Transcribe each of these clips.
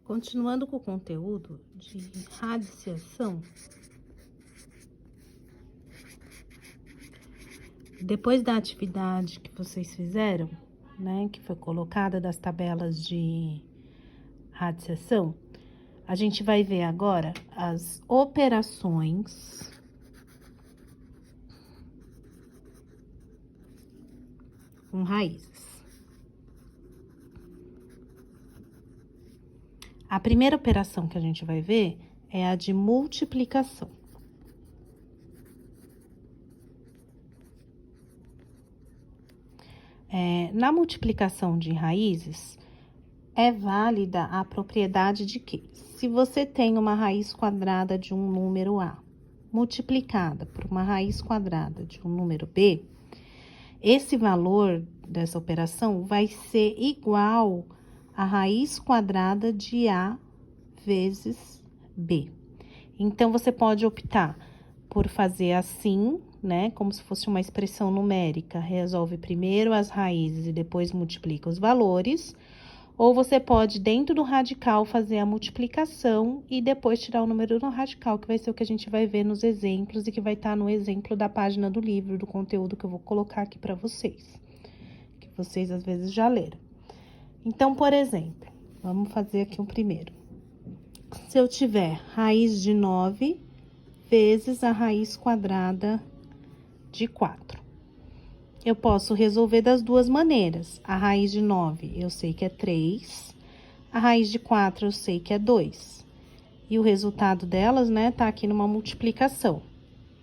Continuando com o conteúdo de radiciação, depois da atividade que vocês fizeram, né, que foi colocada das tabelas de radiciação, a gente vai ver agora as operações com raízes. A primeira operação que a gente vai ver é a de multiplicação. Na multiplicação de raízes, é válida a propriedade de que, se você tem uma raiz quadrada de um número A, multiplicada por uma raiz quadrada de um número B, esse valor dessa operação vai ser igual à raiz quadrada de A vezes B. Então, você pode optar por fazer assim, né? Como se fosse uma expressão numérica. Resolve primeiro as raízes e depois multiplica os valores. Ou você pode, dentro do radical, fazer a multiplicação e depois tirar o número do radical, que vai ser o que a gente vai ver nos exemplos e que vai estar no exemplo da página do livro, do conteúdo que eu vou colocar aqui para vocês. Que vocês, às vezes, já leram. Então, por exemplo, vamos fazer aqui o primeiro. Se eu tiver raiz de 9 vezes a raiz quadrada de 4. Eu posso resolver das duas maneiras. A raiz de 9 eu sei que é 3, a raiz de 4 eu sei que é 2. E o resultado delas, né, tá aqui numa multiplicação.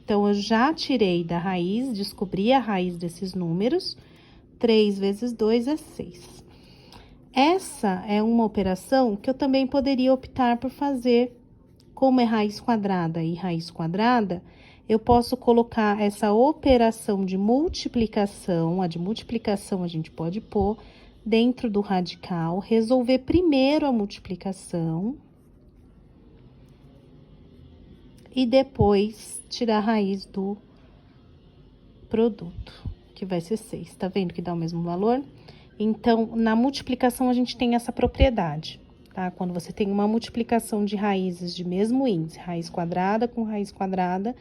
Então, eu já tirei da raiz, descobri a raiz desses números, 3 vezes 2 é 6. Essa é uma operação que eu também poderia optar por fazer, como é raiz quadrada e raiz quadrada, eu posso colocar essa operação de multiplicação, a de multiplicação a gente pode pôr dentro do radical, resolver primeiro a multiplicação e depois tirar a raiz do produto, que vai ser 6. Tá vendo que dá o mesmo valor? Então, na multiplicação a gente tem essa propriedade, tá? Quando você tem uma multiplicação de raízes de mesmo índice, raiz quadrada com raiz quadrada,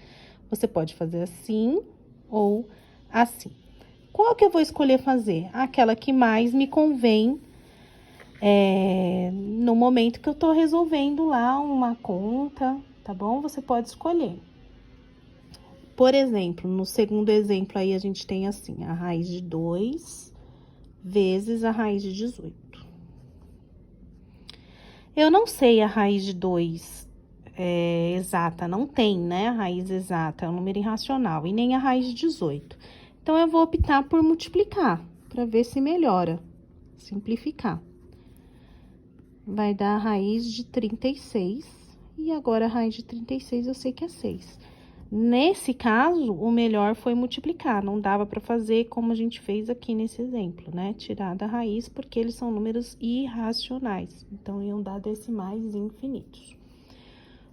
você pode fazer assim ou assim. Qual que eu vou escolher fazer? Aquela que mais me convém no momento que eu tô resolvendo lá uma conta, tá bom? Você pode escolher. Por exemplo, no segundo exemplo aí a gente tem assim, a raiz de 2 vezes a raiz de 18. Eu não sei a raiz de 2 exata, não tem, né? A raiz exata é um número irracional, e nem a raiz de 18. Então, eu vou optar por multiplicar, para ver se melhora, simplificar. Vai dar a raiz de 36, e agora a raiz de 36 eu sei que é 6. Nesse caso, o melhor foi multiplicar, não dava para fazer como a gente fez aqui nesse exemplo, né? Tirar da raiz, porque eles são números irracionais, então iam dar decimais infinitos.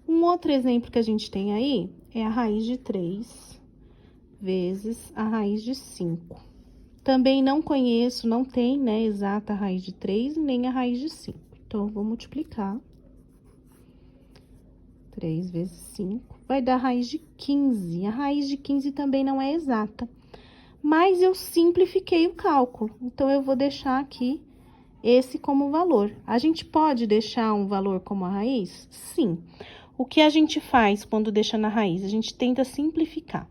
Um outro exemplo que a gente tem aí é a raiz de 3 vezes a raiz de 5. Também não conheço, não tem, né, exata a raiz de 3 nem a raiz de 5. Então, eu vou multiplicar. 3 vezes 5 vai dar a raiz de 15. A raiz de 15 também não é exata, mas eu simplifiquei o cálculo. Então, eu vou deixar aqui esse como valor. A gente pode deixar um valor como a raiz? Sim. O que a gente faz quando deixa na raiz? A gente tenta simplificar,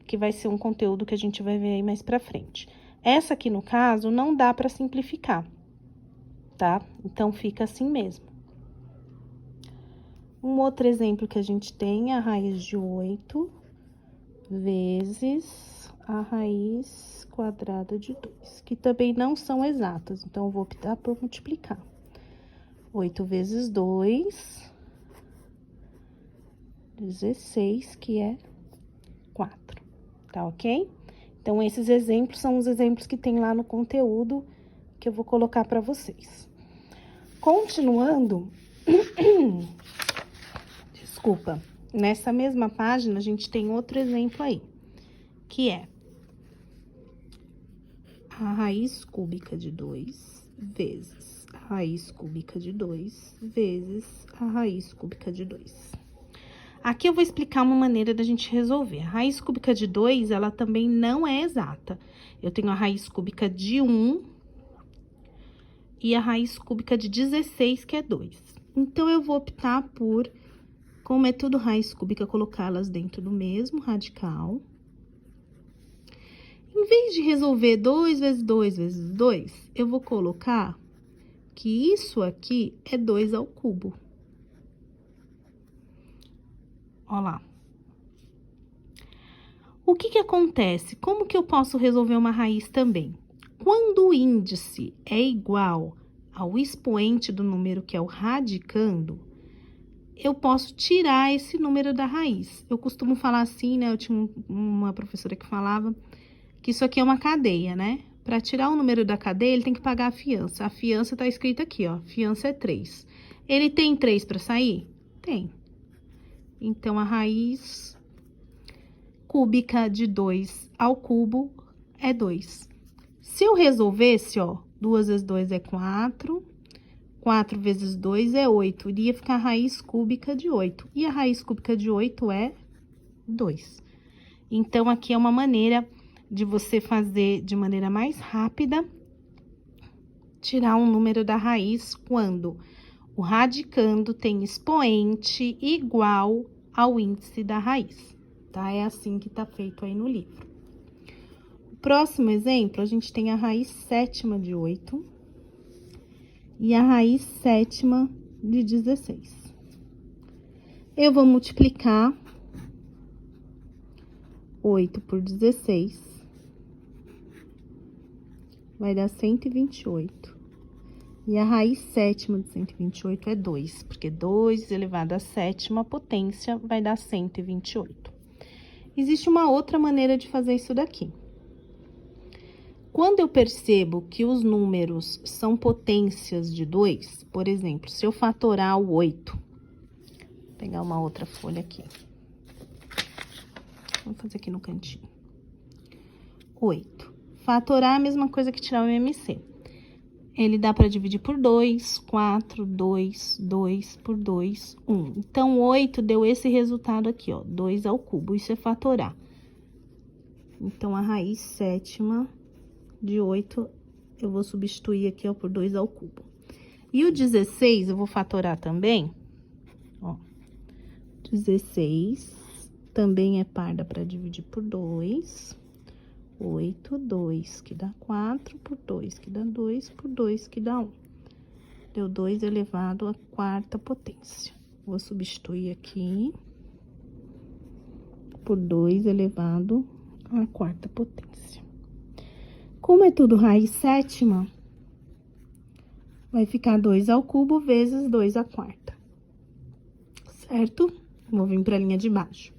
que vai ser um conteúdo que a gente vai ver aí mais pra frente. Essa aqui, no caso, não dá pra simplificar, tá? Então, fica assim mesmo. Um outro exemplo que a gente tem é a raiz de 8 vezes a raiz quadrada de 2, que também não são exatas, então, eu vou optar por multiplicar. 8 vezes 2... 16, que é 4, tá ok? Então, esses exemplos são os exemplos que tem lá no conteúdo que eu vou colocar para vocês. Continuando, desculpa, nessa mesma página a gente tem outro exemplo aí, que é a raiz cúbica de 2 vezes a raiz cúbica de 2 vezes a raiz cúbica de 2. Aqui eu vou explicar uma maneira da gente resolver. A raiz cúbica de 2, ela também não é exata. Eu tenho a raiz cúbica de 1 e a raiz cúbica de 16, que é 2. Então, eu vou optar por, como é tudo raiz cúbica, colocá-las dentro do mesmo radical. Em vez de resolver 2 vezes 2 vezes 2, eu vou colocar que isso aqui é 2 ao cubo. Ó lá. O que que acontece? Como que eu posso resolver uma raiz também? Quando o índice é igual ao expoente do número, que é o radicando, eu posso tirar esse número da raiz. Eu costumo falar assim, né? Eu tinha uma professora que falava que isso aqui é uma cadeia, né? Para tirar o número da cadeia, ele tem que pagar a fiança. A fiança tá escrita aqui, ó. Fiança é 3. Ele tem 3 para sair? Tem. Então, a raiz cúbica de 2 ao cubo é 2. Se eu resolvesse, ó, 2 vezes 2 é 4, 4 vezes 2 é 8, iria ficar a raiz cúbica de 8. E a raiz cúbica de 8 é 2. Então, aqui é uma maneira de você fazer de maneira mais rápida, tirar um número da raiz quando o radicando tem expoente igual ao índice da raiz, tá? É assim que tá feito aí no livro. O próximo exemplo, a gente tem a raiz sétima de 8 e a raiz sétima de 16. Eu vou multiplicar 8 por 16, vai dar 128. E a raiz sétima de 128 é 2, porque 2 elevado à sétima potência vai dar 128. Existe uma outra maneira de fazer isso daqui. Quando eu percebo que os números são potências de 2, por exemplo, se eu fatorar o 8, vou pegar uma outra folha aqui. Vamos fazer aqui no cantinho. 8. Fatorar é a mesma coisa que tirar o MMC. Ele dá para dividir por 2, 4, 2, 2 por 2, 1. Então, 8 deu esse resultado aqui, ó, 2 ao cubo. Isso é fatorar. Então, a raiz sétima de 8, eu vou substituir aqui, ó, por 2 ao cubo. E o 16, eu vou fatorar também, ó. 16 também é par, dá para dividir por 2. 8, 2, que dá 4, por 2, que dá 2, por 2, que dá 1. Deu 2 elevado à quarta potência. Vou substituir aqui por 2 elevado à quarta potência. Como é tudo raiz sétima, vai ficar 2 ao cubo vezes 2 à quarta. Certo? Vou vir para a linha de baixo.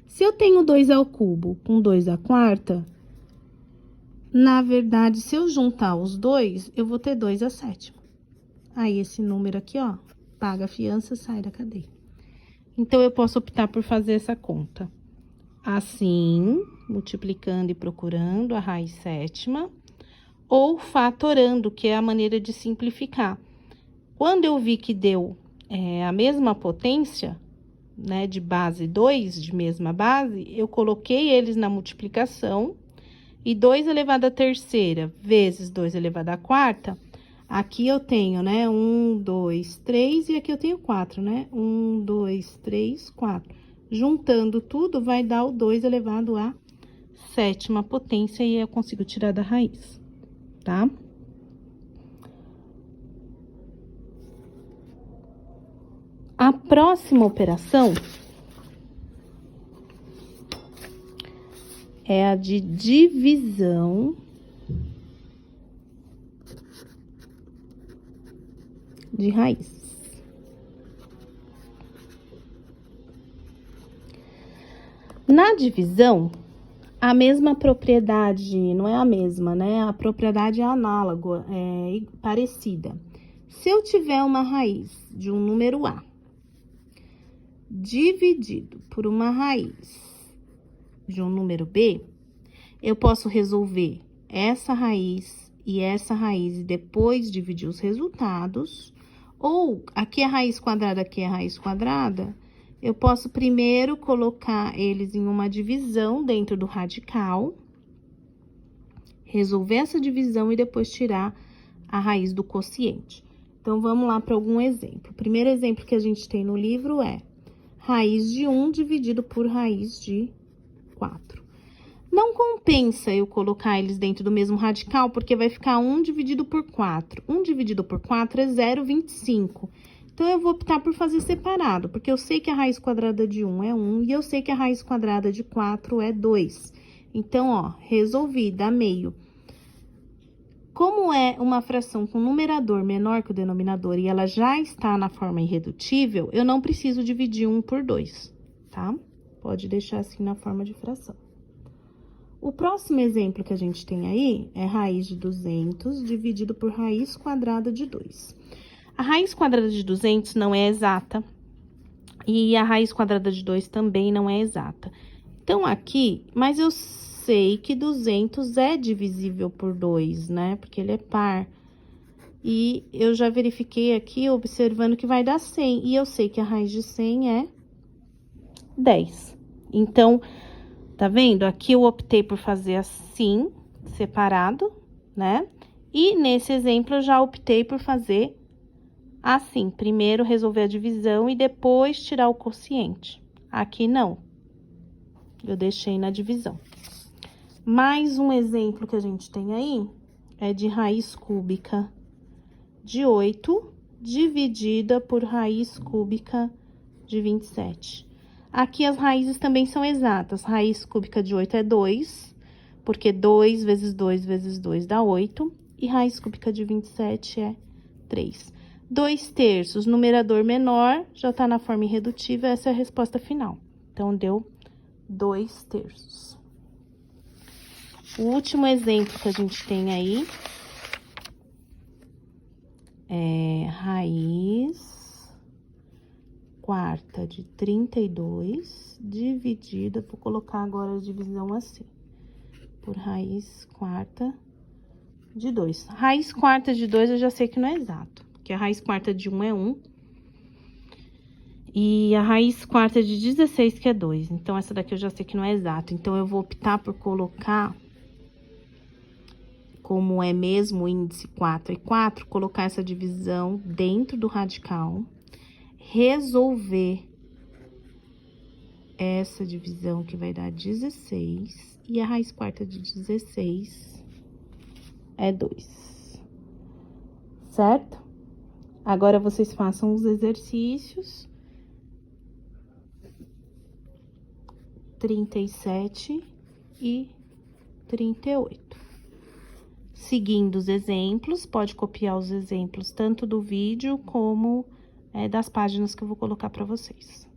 Se eu tenho 2 ao cubo com 2 à quarta, na verdade, se eu juntar os dois, eu vou ter 2 à sétima. Aí, esse número aqui, ó, paga a fiança, sai da cadeia. Então, eu posso optar por fazer essa conta assim, multiplicando e procurando a raiz sétima, ou fatorando, que é a maneira de simplificar. Quando eu vi que deu a mesma potência, né, de base 2, de mesma base, eu coloquei eles na multiplicação, e 2 elevado à terceira vezes 2 elevado à quarta, aqui eu tenho, né, 1, 2, 3, e aqui eu tenho 4, né, 1, 2, 3, 4. Juntando tudo, vai dar o 2 elevado à sétima potência, e eu consigo tirar da raiz, tá? A próxima operação é a de divisão de raiz. Na divisão, a mesma propriedade, não é a mesma, né? A propriedade é análoga, é parecida. Se eu tiver uma raiz de um número A dividido por uma raiz de um número B, eu posso resolver essa raiz e essa raiz e depois dividir os resultados, ou aqui é raiz quadrada, aqui é raiz quadrada, eu posso primeiro colocar eles em uma divisão dentro do radical, resolver essa divisão e depois tirar a raiz do quociente. Então, vamos lá para algum exemplo. O primeiro exemplo que a gente tem no livro é raiz de 1 dividido por raiz de 4. Não compensa eu colocar eles dentro do mesmo radical, porque vai ficar 1 dividido por 4. 1 dividido por 4 é 0,25. Então, eu vou optar por fazer separado, porque eu sei que a raiz quadrada de 1 é 1 e eu sei que a raiz quadrada de 4 é 2. Então, ó, resolvi, dá meio. Como é uma fração com numerador menor que o denominador e ela já está na forma irredutível, eu não preciso dividir 1 por 2, tá? Pode deixar assim na forma de fração. O próximo exemplo que a gente tem aí é raiz de 200 dividido por raiz quadrada de 2. A raiz quadrada de 200 não é exata e a raiz quadrada de 2 também não é exata. Então, aqui, mas eu sei que 200 é divisível por 2, né? Porque ele é par. E eu já verifiquei aqui, observando que vai dar 100. E eu sei que a raiz de 100 é 10. Então, tá vendo? Aqui eu optei por fazer assim, separado, né? E nesse exemplo, eu já optei por fazer assim. Primeiro, resolver a divisão e depois tirar o quociente. Aqui, não. Eu deixei na divisão. Mais um exemplo que a gente tem aí é de raiz cúbica de 8 dividida por raiz cúbica de 27. Aqui as raízes também são exatas. Raiz cúbica de 8 é 2, porque 2 vezes 2 vezes 2 dá 8. E raiz cúbica de 27 é 3. 2/3, numerador menor, já tá na forma irredutível, essa é a resposta final. Então, deu 2/3. O último exemplo que a gente tem aí é raiz quarta de 32 dividida, vou colocar agora a divisão assim, por raiz quarta de 2. Raiz quarta de 2 eu já sei que não é exato, porque a raiz quarta de 1 é 1. E a raiz quarta de 16 que é 2. Então, essa daqui eu já sei que não é exato. Então, eu vou optar por colocar, como é mesmo o índice 4 e 4, colocar essa divisão dentro do radical, resolver essa divisão que vai dar 16, e a raiz quarta de 16 é 2. Certo? Agora, vocês façam os exercícios 37 e 38. Seguindo os exemplos, pode copiar os exemplos tanto do vídeo como das páginas que eu vou colocar para vocês.